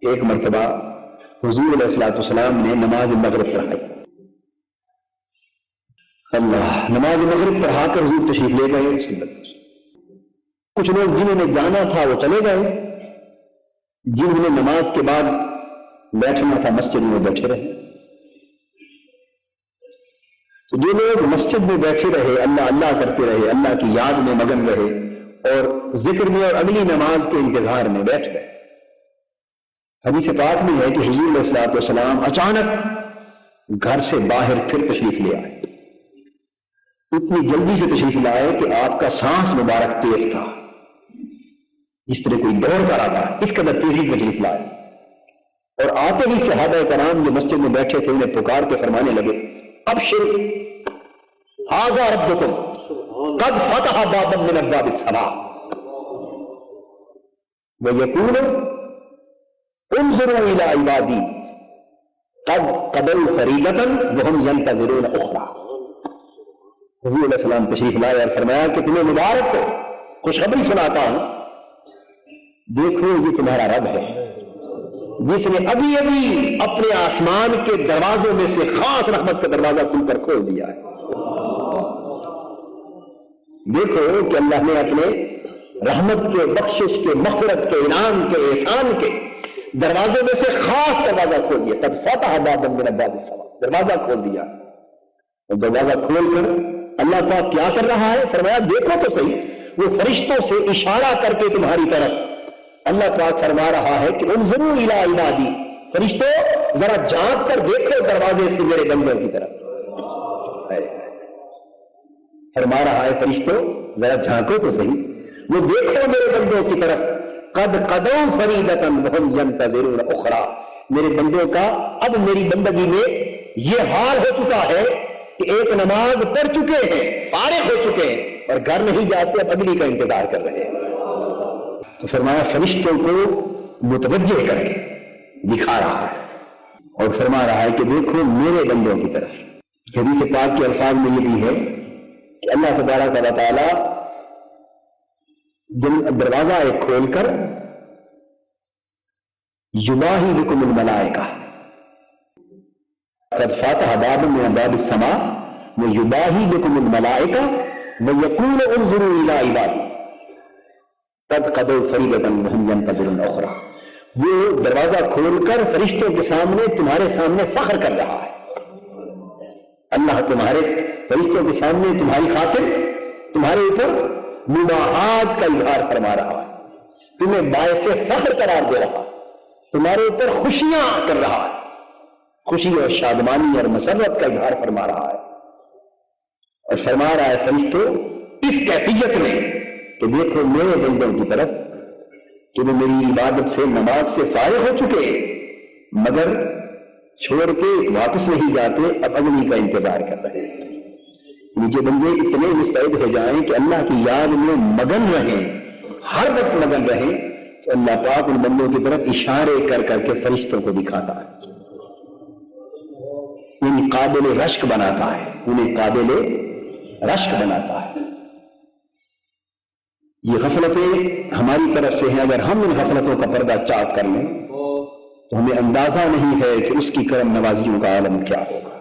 ایک مرتبہ حضور علیہ الصلوۃ والسلام نے نماز مغرب پڑھائی. اللہ، نماز مغرب پڑھا کر حضور تشریف لے گئے. کچھ لوگ جنہوں نے جانا تھا وہ چلے گئے، جنہوں نے نماز کے بعد بیٹھنا تھا مسجد میں بیٹھے رہے. تو جو لوگ مسجد میں بیٹھے رہے، اللہ اللہ کرتے رہے، اللہ کی یاد میں مگن رہے اور ذکر میں اور اگلی نماز کے انتظار میں بیٹھ گئے. حدیث پاک میں ہے کہ حضور علیہ الصلوۃ والسلام اچانک گھر سے باہر پھر تشریف لے آئے. اتنی جلدی سے تشریف لائے کہ آپ کا سانس مبارک تیز تھا، جس طرح کوئی دوڑ کر آتا ہے اس قدر تیزی سے تشریف لائے. اور آتے ہی صحابہ کرام جو مسجد میں بیٹھے تھے انہیں پکار کے فرمانے لگے، ابشر ھذا ربکم قد فتح بابا من ابواب السماء ویقول انظروا الى عبادی قد قضوا فریضۃ وهم ينتظرون اخرى. حضور علیہ السلام تشریف لائے اور فرمایا کہ تمہیں مبارک ہو، خوشخبری سناتا ہوں، دیکھو یہ تمہارا رب ہے جس نے ابھی ابھی اپنے آسمان کے دروازوں میں سے خاص رحمت کا دروازہ تم پر کھول دیا ہے. دیکھو کہ اللہ نے اپنے رحمت کے، بخشش کے، مغفرت کے، انعام کے، احسان کے دروازوں میں سے خاص دروازہ کھول دیا. قد فتح بابا من ابواب السماء، دروازہ کھول دیا. اور دروازہ کھول کر اللہ پاک کیا کر رہا ہے؟ فرمایا دیکھو تو صحیح، وہ فرشتوں سے اشارہ کر کے تمہاری طرف اللہ پاک فرما رہا ہے کہ انظروا الی عبادی، فرشتوں ذرا جھانک کر دیکھو دروازے سے میرے بندوں کی طرف. فرما رہا ہے فرشتوں ذرا جھانکو تو صحیح، وہ دیکھو میرے بندوں کی طرف. قد قضوا فریضۃ وهم ينتظرون اخرى، میرے بندوں کا اب میری بندگی میں یہ حال ہو چکا ہے کہ ایک نماز پڑھ چکے ہیں، فارغ ہو چکے ہیں اور گھر نہیں جاتے، اب اگلی کا انتظار کر رہے ہیں. تو فرمایا فرشتوں کو متوجہ کر کے دکھا رہا ہے اور فرما رہا ہے کہ دیکھو میرے بندوں کی طرف. حدیث پاک کے الفاظ میں یہ بھی ہے کہ اللہ تبارک و تعالی دروازہ ایک کھول کر یباہی بکم الملائکہ، قد فتح باب من ابواب السماء ویباہی بکم الملائکہ ویقول انظروا الی عبادی قد قضوا فریضۃ وهم ينتظرون اخرى. وہ دروازہ کھول کر فرشتوں کے سامنے تمہارے سامنے فخر کر رہا ہے. اللہ تمہارے فرشتوں کے سامنے تمہاری خاطر تمہارے اوپر مباحات کا اظہار فرما رہا ہے، تمہیں باعث فخر قرار دے رہا ہے، تمہارے اوپر خوشیاں کر رہا ہے، خوشی اور شادمانی اور مسرت کا اظہار فرما رہا ہے. اور فرما رہا ہے فرشتوں اس کیفیت میں کہ دیکھو میرے بندوں کی طرف کہ وہ میری عبادت سے، نماز سے فارغ ہو چکے مگر چھوڑ کے واپس نہیں جاتے، اب اگلی کا انتظار کر رہے ہیں. مجھے بندے اتنے مستعد ہو جائیں کہ اللہ کی یاد میں مگن رہیں، ہر وقت مگن رہیں، تو اللہ پاک ان بندوں کی طرف اشارے کر کر کے فرشتوں کو دکھاتا ہے، انہیں قابل رشک بناتا ہے، انہیں قابل رشک بناتا ہے. یہ غفلتیں ہماری طرف سے ہیں، اگر ہم ان غفلتوں کا پردہ چاک کر لیں تو ہمیں اندازہ نہیں ہے کہ اس کی کرم نوازیوں کا عالم کیا ہوگا.